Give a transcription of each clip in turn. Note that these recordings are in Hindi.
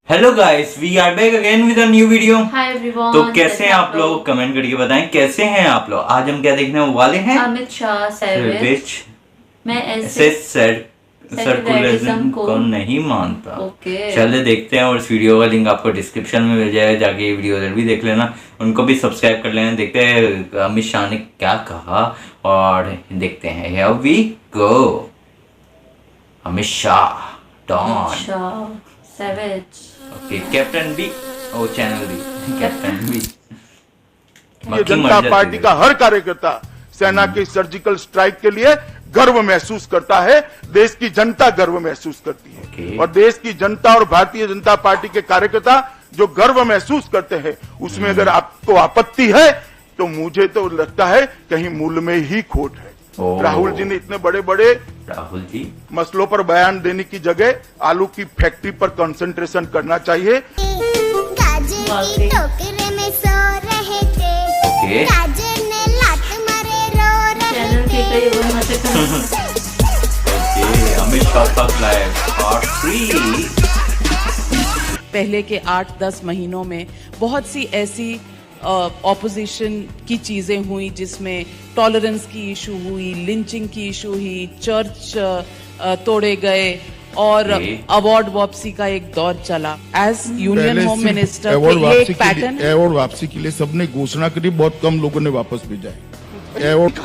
Hello guys, we are back again with a new video. Hi everyone. तो कैसे हैं आप लोग, कमेंट करके बताएं कैसे हैं आप लोग। आज हम क्या देखने वाले हैं? अमित शाह सैवेज मैं ऐसे सर्कुलरिज्म को नहीं मानता। चलिए देखते हैं, और इस वीडियो का लिंक आपको डिस्क्रिप्शन में मिल जाएगा, जाके ये वीडियो जरूर भी देख लेना, उनको भी सब्सक्राइब कर लेना। देखते हैं अमित शाह ने क्या कहा और देखते हैं। Here we go. Amit Shah don savage. Okay, captain B, O channel B, captain B. ये जनता पार्टी का हर कार्यकर्ता सेना के सर्जिकल स्ट्राइक के लिए गर्व महसूस करता है। देश की जनता गर्व महसूस करती है और देश की जनता और भारतीय जनता पार्टी के कार्यकर्ता जो गर्व महसूस करते हैं, उसमें अगर आपको आपत्ति है तो मुझे तो लगता है कहीं मूल में ही खोट है। राहुल जी ने इतने बड़े बड़े मसलों पर बयान देने की जगह आलू की फैक्ट्री पर कंसंट्रेशन करना चाहिए। की टोकरे में सो रहे थे, काजल ने लात मारे रो रहे थे। Amit Shah live part 3। पहले के 8-10 महीनों में बहुत सी ऐसी ऑपोजिशन की चीजें हुई जिसमें टॉलरेंस की इशू हुई, लिंचिंग की इशू हुई, चर्च तोड़े गए और अवार्ड वापसी का एक दौर चला। एज यूनियन होम मिनिस्टर एक पैटर्न अवार्ड वापसी के लिए सबने घोषणा करी, बहुत कम लोगों ने वापस भेजा है। अवार्ड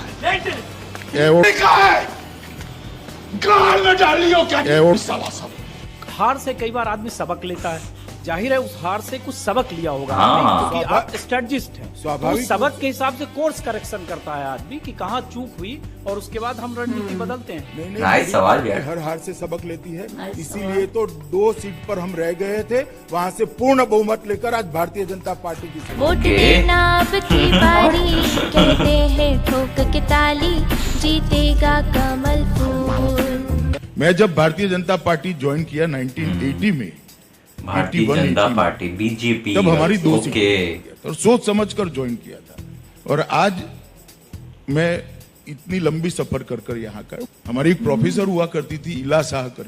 हार से कई बार आदमी सबक लेता है, जाहिर है उस हार से कुछ सबक लिया होगा। क्योंकि आप स्ट्रेटजिस्ट हैं, स्वाभाविक सबक के हिसाब से कोर्स करेक्शन करता है आदमी कि कहाँ चूक हुई और उसके बाद हम रणनीति बदलते हैं। नहीं, सवाल हर हार से सबक लेती है, इसीलिए तो 2 सीट पर हम रह गए थे, वहाँ से पूर्ण बहुमत लेकर आज भारतीय जनता पार्टी की वोट देना अब की बारी, कहते हैं ठोक के ताली, जीतेगा कमल फूल। मैं जब भारतीय जनता पार्टी ज्वाइन किया 1980 में, भारतीय जनता पार्टी बीजेपी, तब हमारी 2 सीटें और सोच समझकर ज्वाइन किया था। और आज मैं इतनी लंबी सफर कर यहाँ का, हमारी एक प्रोफेसर हुआ करती थी इला शाह कर,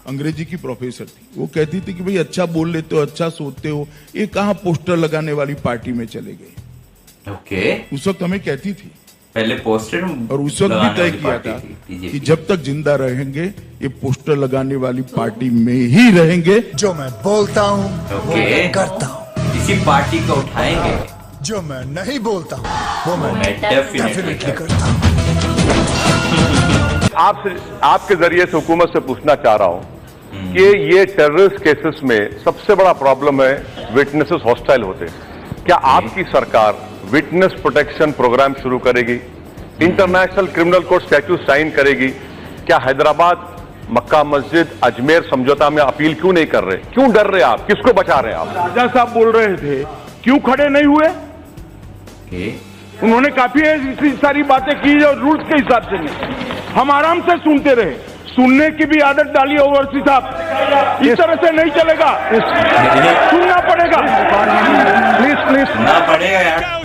अंग्रेजी की प्रोफेसर थी। वो कहती थी कि भाई अच्छा बोल लेते हो, अच्छा सोचते हो, ये कहाँ पोस्टर लगाने वाली पार्टी में चले गए। उस वक्त हमें कहती थी, पहले पोस्टर, और उस वक्त भी तय किया था कि जब तक जिंदा रहेंगे ये पोस्टर लगाने वाली पार्टी में ही रहेंगे। जो मैं बोलता हूँ वो मैं करता हूँ, इसी पार्टी को उठाएंगे। जो मैं नहीं बोलता हूँ वो मैं डेफिनेटली करता हूँ। आपके जरिए से हुकूमत से पूछना चाह रहा हूँ कि ये टेररिस्ट केसेस में सबसे बड़ा प्रॉब्लम है विटनेसेस हॉस्टाइल होते हैं। क्या आपकी सरकार विटनेस प्रोटेक्शन प्रोग्राम शुरू करेगी? International Criminal Court statute sign करेगी? क्या हैदराबाद, मक्का मस्जिद, अजमेर समझौता में अपील क्यों नहीं कर रहे? क्यों डर रहे आप? किसको बचा रहे हैं आप? राजा साहब बोल रहे थे, क्यों खड़े नहीं हुए? उन्होंने काफी इतनी सारी बातें की जो रूल्स के हिसाब से नहीं, हम आराम से सुनते रहे। सुनने की भी आदत डाली ओवैसी साहब, इस तरह से नहीं चलेगा, सुनना पड़ेगा। प्लीज सुनना पड़ेगा यार।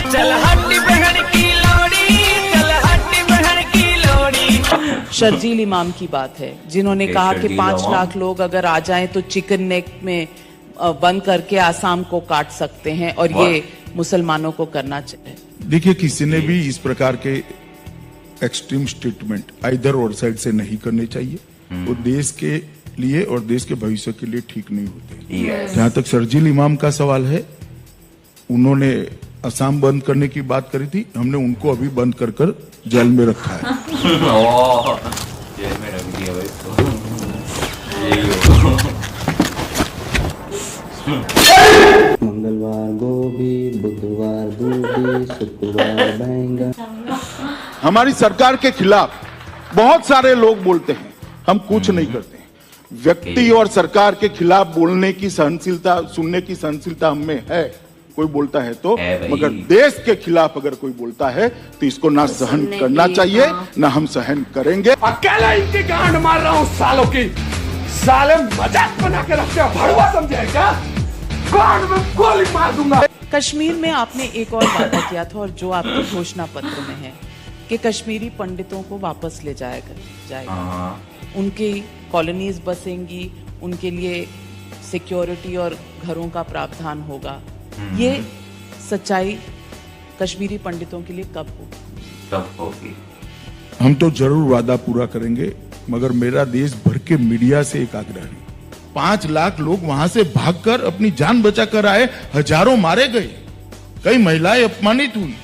चल हट्टी बहन की लोड़ी, चल हट्टी बहन की लोड़ी। शर्जील इमाम की बात है, जिन्होंने कहा कि 5 लाख लोग अगर आ जाएं तो चिकन नेक में बंद करके आसाम को काट सकते हैं, और ये मुसलमानों को करना चाहिए। देखिए, किसी ने भी इस प्रकार के एक्सट्रीम स्टेटमेंट इधर और साइड से नहीं करने चाहिए। वो देश के लिए और देश के भविष्य के लिए ठीक नहीं होते। जहां तक शर्जील इमाम का सवाल है, उन्होंने असम बंद करने की बात करी थी, हमने उनको अभी बंद कर जेल में रखा है। जेल में रख दिया भाई मंगलवार गोभी, बुधवार दूधी, शुक्रवार बैंगन। हमारी सरकार के खिलाफ बहुत सारे लोग बोलते हैं, हम कुछ नहीं करते हैं। व्यक्ति और सरकार के खिलाफ बोलने की सहनशीलता, सुनने की सहनशीलता हमें है, कोई बोलता है तो, मगर देश के खिलाफ अगर कोई बोलता है तो इसको ना सहन करना चाहिए, ना हम सहन करेंगे। अकेला इनकी गांड मार रहा हूँ सालों की, साले मजाक बना के रखते हो, भड़वा समझे क्या? गांड में गोली मार दूंगा। कश्मीर में आपने एक और वादा किया था, और जो आपके घोषणा पत्र में है कि कश्मीरी पंडितों को वापस ले जाएगा, उनकी कॉलोनीज बसेंगी, उनके लिए सिक्योरिटी और घरों का प्रावधान होगा। ये सच्चाई कश्मीरी पंडितों के लिए कब होगी? हम तो जरूर वादा पूरा करेंगे, मगर मेरा देश भर के मीडिया से एक आग्रह है। 5 लाख लोग वहां से भागकर अपनी जान बचाकर आए, हजारों मारे गए, कई महिलाएं अपमानित हुई,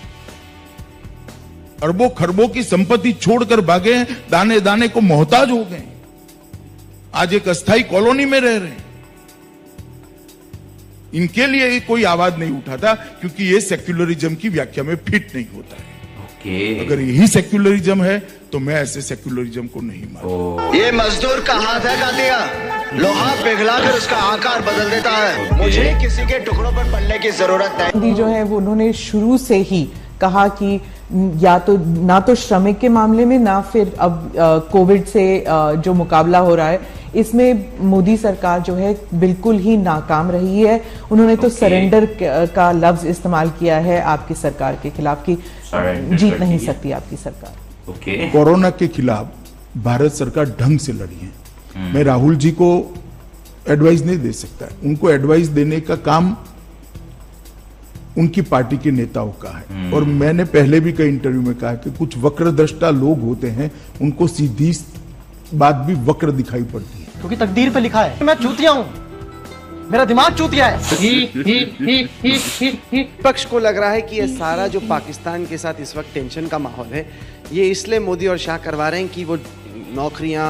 अरबों खरबों की संपत्ति छोड़कर भागे हैं, दाने दाने को मोहताज हो गए, आज एक अस्थायी कॉलोनी में रह रहे हैं। इनके लिए कोई आवाज नहीं उठाता, क्योंकि ये सेक्युलरिज्म की व्याख्या में फिट नहीं होता है। अगर यही सेक्युलरिज्म है तो मैं ऐसे सेक्युलरिज्म को नहीं मानता। ये मजदूर का हाथ है कातिया, लोहा पिघलाकर उसका आकार बदल देता है। मुझे किसी के टुकड़ों पर पड़ने की जरूरत नहीं। मोदी जो है वो उन्होंने शुरू से ही कहा कि या तो ना तो श्रमिक के मामले में, ना फिर अब कोविड से जो मुकाबला हो रहा है, इसमें मोदी सरकार जो है बिल्कुल ही नाकाम रही है। उन्होंने तो सरेंडर का लफ्ज इस्तेमाल किया है आपकी सरकार के खिलाफ कि जीत नहीं सकती आपकी सरकार। कोरोना के खिलाफ भारत सरकार ढंग से लड़ी है। मैं राहुल जी को एडवाइस नहीं दे सकता, उनको एडवाइस देने का काम उनकी पार्टी के नेताओं का है। और मैंने पहले भी कई इंटरव्यू में कहा कि कुछ वक्रदृष्टा लोग होते हैं, उनको सीधी बात भी वक्र दिखाई पड़ती है, क्योंकि तकदीर पे लिखा है। मैं चूतिया हूँ, मेरा दिमाग चूतिया है। विपक्ष को लग रहा है कि ये सारा जो पाकिस्तान के साथ इस वक्त टेंशन का माहौल है, ये इसलिए मोदी और शाह करवा रहे हैं कि वो नौकरियां,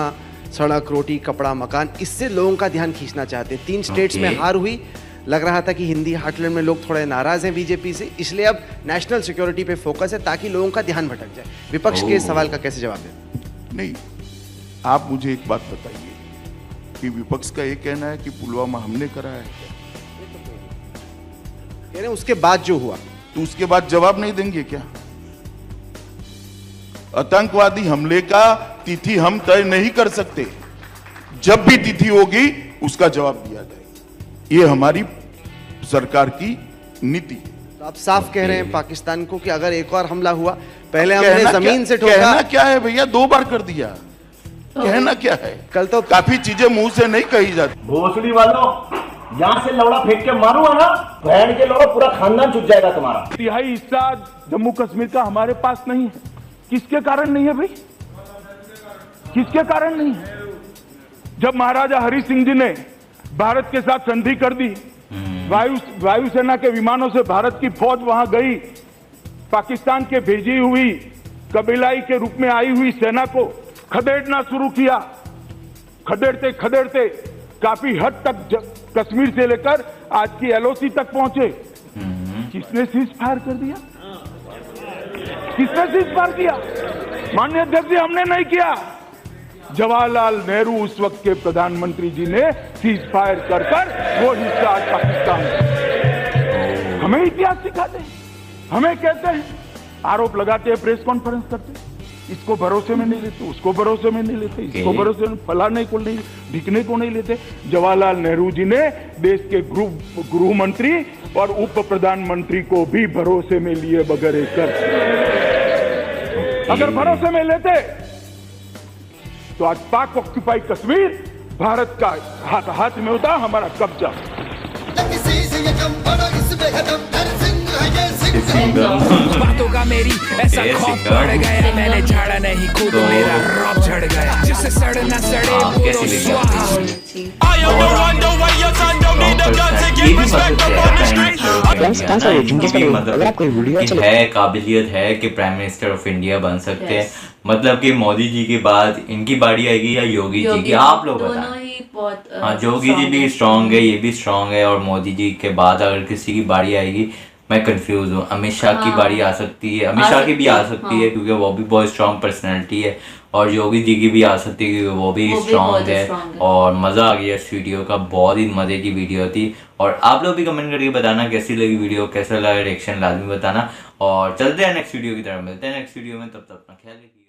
सड़क, रोटी, कपड़ा, मकान, इससे लोगों का ध्यान खींचना चाहते हैं। 3 स्टेट्स में हार हुई, लग रहा था कि हिंदी हार्टलैंड में लोग थोड़े नाराज हैं बीजेपी से, इसलिए अब नेशनल सिक्योरिटी पे फोकस है ताकि लोगों का ध्यान भटक जाए। विपक्ष के सवाल का कैसे जवाब दें? नहीं, आप मुझे एक बात बताइए कि विपक्ष का ये कहना है कि पुलवामा हमने कराया है, कह रहे हैं उसके बाद जो हुआ, तो उसके बाद जवाब नहीं देंगे क्या? आतंकवादी हमले का तिथि हम तय नहीं कर सकते, जब भी तिथि होगी उसका जवाब दिया जाएगा। ये हमारी सरकार की नीति है। तो आप साफ कह रहे हैं पाकिस्तान को कि अगर एक और हमला हुआ, पहले हमने जमीन से ठोका। कहना क्या है भैया, 2 बार कर दिया, कहना क्या है? कल तो काफी चीजें मुंह से नहीं कही जाती। भोसड़ी वालों, यहाँ से लौड़ा फेंक के मारूंगा ना, बहन के लौड़ा पूरा खानदान छूट जाएगा तुम्हारा। 3/4 हिस्सा जम्मू कश्मीर का हमारे पास नहीं है। किसके कारण नहीं है भाई? किसके कारण नहीं है? जब महाराजा हरि सिंह जी ने भारत के साथ संधि कर दी, वायुसेना के विमानों से भारत की फौज वहां गई, पाकिस्तान के भेजी हुई कबीलाई के रूप में आई हुई सेना को खदेड़ना शुरू किया। खदेड़ते खदेड़ते काफी हद तक कश्मीर से लेकर आज की LOC तक पहुंचे। किसने सीज फायर कर दिया? किसने सीज फायर किया? माननीय अध्यक्ष जी, हमने नहीं किया। जवाहरलाल नेहरू उस वक्त के प्रधानमंत्री जी ने सीज फायर कर वो हिस्सा आज पाकिस्तान। हमें इतिहास सिखाते हैं, हमें कहते हैं, आरोप लगाते हैं, प्रेस कॉन्फ्रेंस करते हैं, इसको भरोसे में नहीं लेते, उसको भरोसे में नहीं लेते, इसको भरोसे में फलाने को नहीं, ढिकने को नहीं लेते। जवाहरलाल नेहरू जी ने देश के गृह मंत्री और उप प्रधानमंत्री को भी भरोसे में लिए बगैर कर। अगर भरोसे में लेते तो आज पाक ऑक्यूपाई कश्मीर भारत का हाथ में होता, हमारा कब्जा। बातों का मेरी ऐसा खौफ पड़ गया, मैंने झाड़ा नहीं खुद मेरा रौब झड़ गया, जिससे सड़ ना सड़े बोलो स्वाहा। है काबिलियत है कि प्राइम मिनिस्टर ऑफ इंडिया बन सकते हैं। मतलब कि मोदी जी के बाद इनकी बारी आएगी या योगी जी की? आप लोग बताएं। हाँ, योगी जी भी स्ट्रांग है, ये भी स्ट्रांग है, और मोदी जी के बाद अगर किसी की बारी आएगी, मैं कंफ्यूज हूँ। अमित शाह की बारी आ सकती है, अमित शाह की भी आ सकती है क्योंकि वो भी बहुत स्ट्रांग पर्सनैलिटी है, और योगी जी की भी आ सकती है क्योंकि वो भी स्ट्रांग है। और मज़ा आ गया इस वीडियो का, बहुत ही मज़े की वीडियो थी। और आप लोग भी कमेंट करके बताना कैसी लगी वीडियो, कैसा लगा रिएक्शन लाजमी बताना। और चलते हैं नेक्स्ट वीडियो की तरफ, मिलते हैं नेक्स्ट वीडियो में, तब तक अपना ख्याल रखिए।